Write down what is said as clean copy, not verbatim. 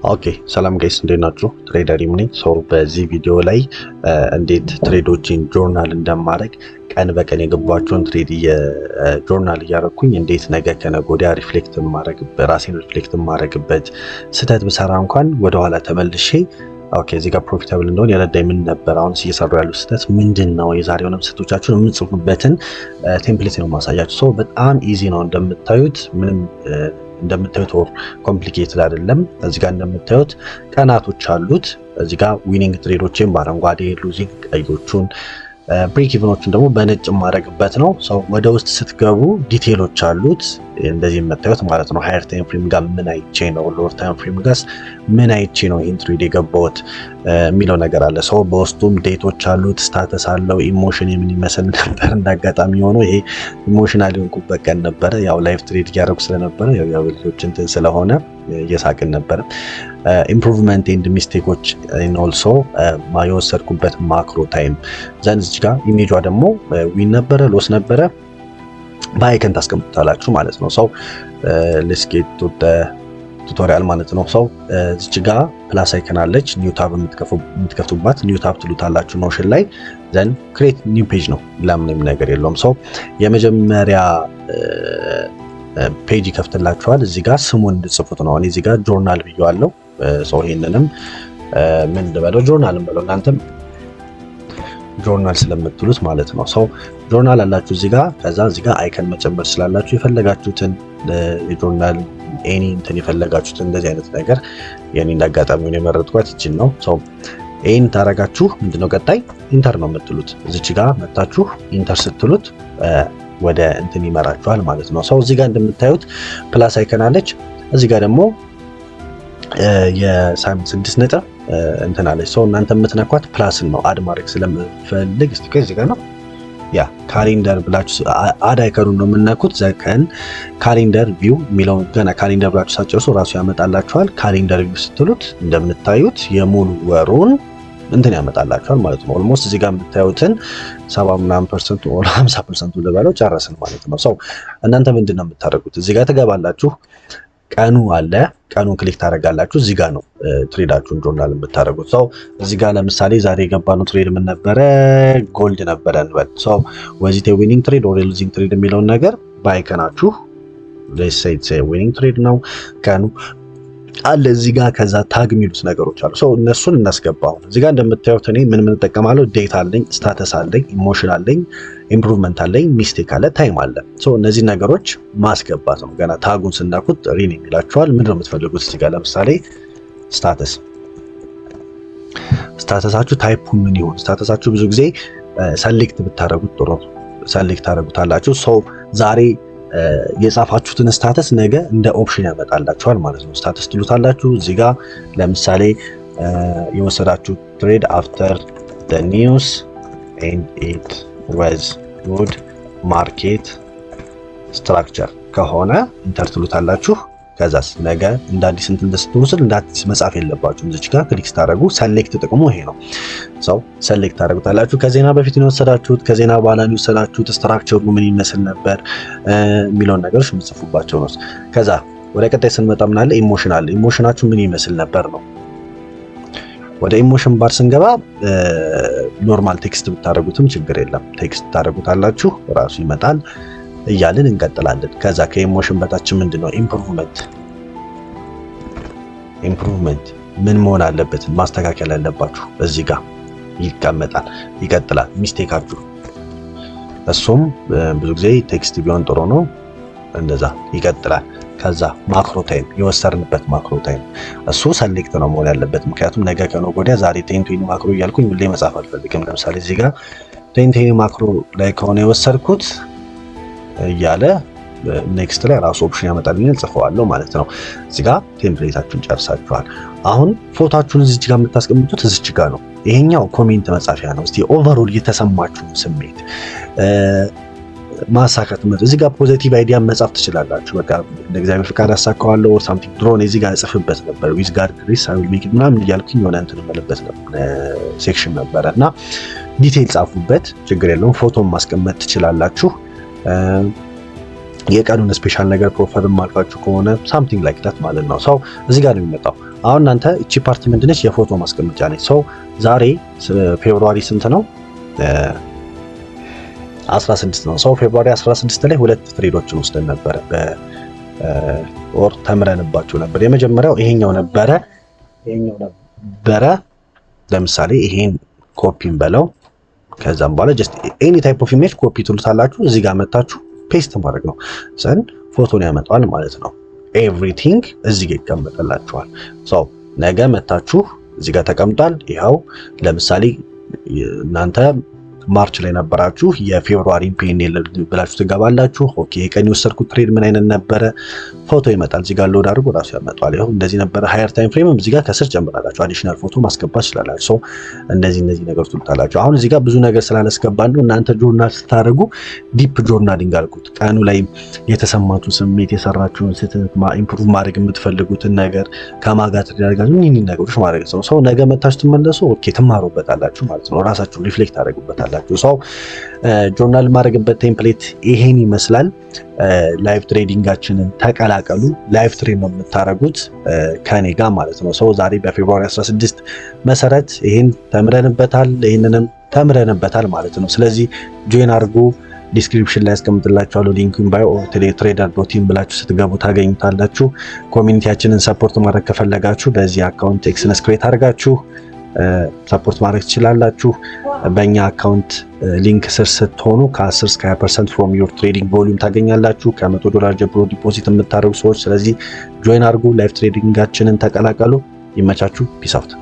ኦኬ ሰላም ጋይስ እንዴት ናችሁ? ትሬደር ነኝ። ሶ በዚህ ቪዲዮ ላይ እንዴት ትሬዶችን ጆርናል እንደማድረግ ቀን በቀን የገባቸውን ትሬድ ጆርናል እያደረኩኝ እንዴት ነገ ከነገ ወዲያ ራሴን ሪፍሌክት ማድረግበት ስህተት ብሰራ እንኳን ወደኋላ ተመልሼ ኦኬ እዚህ ጋር ፕሮፊታብል እንደሆነ የረዳኝ ምን ነበር፣ አሁን እየሰሩ ያሉ ስህተት ምንድን ነው፣ የዛሬውንም ስህተቶቻችሁን የምትጽፉበትን ቴምፕሌት ነው ማሳያችሁ። ሶ በጣም ኢዚ ነው እንደምታዩት ወር ኮምፕሊኬትድ አይደለም። እዚህ ጋር እንደምታዩት ቀናቶች አሉት። እዚህ ጋር ዊኒንግ ትሬዶችን በአረንጓዴ ሉዚንግ ቀዮቹን ብሬክ ኢቨኖችን ደግሞ በነጭ ማድረግበት ነው። ሰው ወደ ውስጥ ስትገቡ ዲቴሎች አሉት እንደዚህ የምታዩት ማለት ነው። ሃየር ታይም ፍሬም ጋር ምን አይቼ ነው፣ ሎወር ታይም ፍሬም ጋር ምን አይቼ ነው ይሄን ትሬድ የገባሁት የሚለው ነገር አለ። ሰው በውስጡም ዴቶች አሉት፣ ስታተስ አለው፣ ኢሞሽን የምን ይመስል ነበር። እንዳጋጣሚ ሆኖ ይሄ ኢሞሽናል የሆንኩበት ቀን ነበረ። ያው ላይቭ ትሬድ እያደረጉ ስለነበረ ያው ልጆች እንትን ስለሆነ እየሳቅን ነበረ። ኢምፕሩቭመንት ኤንድ ሚስቴኮች ኢን ኦልሶ የወሰድኩበት ማክሮ ታይም ዘንድ እዚህ ጋር ኢሜጇ ደግሞ ዊን ነበረ ሎስ ነበረ በአይከን ታስቀምጡታላችሁ ማለት ነው። ሰው ሌትስ ጌት ቱ ቱቶሪያል ማለት ነው። ሰው እዚች ጋር ፕላስ አይከን አለች፣ ኒው ታብ የምትከፍቱባት ኒው ታብ ትሉታላችሁ ኖሽን ላይ ዘን ክሬት ኒው ፔጅ ነው። ለምንም ነገር የለውም። ሰው የመጀመሪያ ፔጅ ይከፍትላችኋል። እዚህ ጋር ስሙን እንድጽፉት ነው። እኔ እዚህ ጋር ጆርናል ብየዋለሁ። ሰው ይሄንንም ምን ልበለው ጆርናል እንበለው፣ እናንተም ጆርናል ስለምትሉት ማለት ነው። ሰው ጆርናል አላችሁ እዚህ ጋር። ከዛ እዚህ ጋር አይከን መጨመር ስላላችሁ የፈለጋችሁትን የጆርናል ኤኒ እንትን የፈለጋችሁትን እንደዚህ አይነት ነገር የኔ እንዳጋጣሚውን የመረጥኳት ይችን ነው። ሰው ኤን ታረጋችሁ ምንድነው ቀጣይ ኢንተር ነው የምትሉት። እዚች ጋር መታችሁ ኢንተር ስትሉት ወደ እንትን ይመራችኋል ማለት ነው። ሰው እዚህ ጋር እንደምታዩት ፕላስ አይከን አለች። እዚህ ጋር ደግሞ የሳይመን 6 ነጥብ እንትን አለች። ሰው እናንተ የምትነኳት ፕላስን ነው አድ ማድረግ ስለምፈልግ እስቲ ከዚህ ጋር ነው ያ ካሌንደር ብላችሁ አድ አይከኑን ነው የምነኩት። ዘከን ካሌንደር ቪው የሚለውን ገና ካሌንደር ብላችሁ ሳጨርሱ ራሱ ያመጣላችኋል። ካሌንደር ቪው ስትሉት እንደምታዩት የሙሉ ወሩን እንትን ያመጣላችኋል ማለት ነው። ኦልሞስት እዚህ ጋር የምታዩትን 70% ወር 50% ልበለው ጨረስን ማለት ነው። ሰው እናንተ ምንድነው የምታደርጉት? እዚህ ጋር ትገባላችሁ። ቀኑ አለ፣ ቀኑን ክሊክ ታደርጋላችሁ። እዚህ ጋር ነው ትሬዳችሁን ጆርናል የምታደርጉት። ሰው እዚህ ጋር ለምሳሌ ዛሬ የገባነው ትሬድ ምን ነበረ? ጎልድ ነበረ እንበል። ሰው ወዚት ዊኒንግ ትሬድ ኦር ሉዚንግ ትሬድ የሚለውን ነገር ባይከናችሁ ሌትስ ሴይ ዊኒንግ ትሬድ ነው ቀኑ አለ እዚህ ጋር። ከዛ ታግ የሚሉት ነገሮች አሉ። ሰው እነሱን እናስገባው። እዚህ ጋር እንደምታዩት እኔ ምን እጠቀማለሁ? ዴታ አለኝ፣ ስታተስ አለኝ፣ ኢሞሽን አለኝ፣ ኢምፕሩቭመንት አለኝ፣ ሚስቴክ አለ፣ ታይም አለ። ሰው እነዚህ ነገሮች ማስገባት ነው። ገና ታጉን ስናኩት ሪን የሚላችኋል። ምንድነው የምትፈልጉት? እዚህ ጋር ለምሳሌ ስታተሳችሁ ታይፑ ምን ይሁን? ስታተሳችሁ ብዙ ጊዜ ሰሌክት ብታረጉት ጥሩ ነው። ሰሌክት ታረጉታላችሁ። ሰው ዛሬ የጻፋችሁትን ስታተስ ነገ እንደ ኦፕሽን ያመጣላችኋል ማለት ነው። ስታተስ ትሉታላችሁ። እዚህ ጋር ለምሳሌ የወሰዳችሁ ትሬድ አፍተር the news and it was good market structure ከሆነ ኢንተር ትሉታላችሁ። ከዛስ ነገ እንደ አዲስ እንትን ስትወስድ እንደ አዲስ መጻፍ የለባችሁም። እዚች ጋር ክሊክ ታደርጉ ሰሌክት ጥቅሙ ይሄ ነው። ሰው ሰሌክት ታደርጉታላችሁ። ከዜና በፊት ነው የወሰዳችሁት፣ ከዜና በኋላ ነው የወሰዳችሁት፣ ስትራክቸሩ ምን ይመስል ነበር የሚለውን ነገሮች የምትጽፉባቸው ነው። ከዛ ወደ ቀጣይ ስንመጣ ምን አለ? ኢሞሽን አለ። ኢሞሽናችሁ ምን ይመስል ነበር ነው። ወደ ኢሞሽን ባር ስንገባ ኖርማል ቴክስት ብታደርጉትም ችግር የለም። ቴክስት ታደርጉታላችሁ ራሱ ይመጣል እያልን እንቀጥላለን። ከዛ ከኢሞሽን በታች ምንድነው? ኢምፕሩቭመንት ምን መሆን አለበት? ማስተካከል አለባችሁ። እዚህ ጋር ይቀመጣል። ይቀጥላል። ሚስቴካችሁ እሱም ብዙ ጊዜ ቴክስት ቢሆን ጥሩ ነው። እንደዛ ይቀጥላል። ከዛ ማክሮ ታይም የወሰርንበት ማክሮ ታይም እሱ ሰሌክት ነው መሆን ያለበት። ምክንያቱም ነገ ከነገ ወዲያ ዛሬ ቴንቱን ማክሮ እያልኩኝ ሁሌ መጻፍ አልፈልግም። ለምሳሌ እዚህ ጋር ቴንቱን ማክሮ ላይ ከሆነ የወሰድኩት እያለ ኔክስት ላይ ራሱ ኦፕሽን ያመጣልኛል፣ ጽፈዋለሁ ማለት ነው። እዚህ ጋር ቴምፕሌታችሁን ጨርሳችኋል። አሁን ፎቶአችሁን እዚች ጋር የምታስቀምጡት እዚች ጋር ነው። ይሄኛው ኮሜንት መጻፊያ ነው። እስቲ ኦቨርኦል የተሰማችሁን ስሜት ማሳካት ማለት እዚህ ጋር ፖዚቲቭ አይዲያ መጻፍ ትችላላችሁ። በቃ ለእግዚአብሔር ፍቃድ አሳካዋለሁ ኦር ሳምቲንግ ድሮን እዚህ ጋር ጽፍበት ነበር ዊዝ ጋድ ግሬስ አይ ዊል ሜክ ኢት ምናምን እያልኩኝ የሆነ እንትን መለበት ሴክሽን ነበረ እና ዲቴይል ጻፉበት፣ ችግር የለውም። ፎቶም ማስቀመጥ ትችላላችሁ። የቀኑን ስፔሻል ነገር ፕሮፋይልም አልፋችሁ ከሆነ ሳምቲንግ ላይክ ዳት ማለት ነው። ሰው እዚህ ጋር ነው የሚመጣው። አሁን እናንተ እቺ ፓርት ምንድነች? የፎቶ ማስቀመጫ ነች። ሰው ዛሬ ፌብሩዋሪ ስንት ነው? 16 ነው። ሰው ፌብሩዋሪ 16 ላይ 2 ትሬዶችን ወስደን ነበረ ኦር ተምረንባቸው ነበር። የመጀመሪያው ይሄኛው ነበረ። ለምሳሌ ይሄን ኮፒን በለው ከዛም በኋላ ጀስት ኤኒ ታይፕ ኦፍ ኢሜጅ ኮፒ ትሉታላችሁ። እዚህ ጋር መታችሁ ፔስት ማድረግ ነው። ዘን ፎቶን ያመጣል ማለት ነው። ኤቭሪቲንግ እዚህ ጋር ይቀመጥላችኋል። ሶ ነገ መታችሁ እዚህ ጋር ተቀምጧል። ይኸው ለምሳሌ እናንተ ማርች ላይ ነበራችሁ፣ የፌብሩዋሪ ፒኤንኤል ብላችሁ ትገባላችሁ። ኦኬ የቀን የወሰድኩት ትሬድ ምን አይነት ነበረ? ፎቶ ይመጣል። እዚህ ጋር ሎድ አድርጎ ራሱ ያመጣዋል። ይኸው እንደዚህ ነበረ። ሃየር ታይም ፍሬምም እዚህ ጋር ከስር ጨምራላችሁ። አዲሽናል ፎቶ ማስገባት ትችላላችሁ። ሶ እነዚህ ነገሮች ትሉታላችሁ። አሁን እዚህ ጋር ብዙ ነገር ስላላስገባን ነው። እናንተ ጆርናል ስታደርጉ ዲፕ ጆርናሊንግ አልኩት። ቀኑ ላይ የተሰማችሁ ስሜት፣ የሰራችሁን ስህተት፣ ኢምፕሩቭ ማድረግ የምትፈልጉትን ነገር ከማጋት ያደርጋችሁ እነዚህ ነገሮች ማድረግ ነው። ሰው ነገ መታችሁ ትመለሱ። ኦኬ ትማሩበታላችሁ ማለት ነው። ራሳችሁን ሪፍሌክት ታደርጉበታላችሁ። ሰው ጆርናል ማድረግበት ቴምፕሌት ይሄን ይመስላል። ላይቭ ትሬዲንጋችንን ተቀላቀሉ። ላይቭ ትሬድ ነው የምታደርጉት ከኔ ጋር ማለት ነው። ሰው ዛሬ በፌብሩዋሪ 16 መሰረት ይሄን ተምረንበታል፣ ይሄንንም ተምረንበታል ማለት ነው። ስለዚህ ጆይን አድርጉ። ዲስክሪፕሽን ላይ ያስቀምጥላችኋለሁ ሊንኩን ባዮ trader.in ብላችሁ ስትገቡ ታገኙታላችሁ። ኮሚኒቲያችንን ሰፖርት ማድረግ ከፈለጋችሁ በዚህ አካውንት ኤክስነስ ክሬት አድርጋችሁ ሰፖርት ማድረግ ትችላላችሁ። በእኛ አካውንት ሊንክ ስር ስትሆኑ ከ10 እስከ 20% from your trading volume ታገኛላችሁ ከ$100 ጀምሮ ዲፖዚት የምታደርጉ ሰዎች። ስለዚህ ጆይን አድርጉ፣ ላይቭ ትሬዲንጋችንን ተቀላቀሉ። ይመቻችሁ። ፒስ አውት።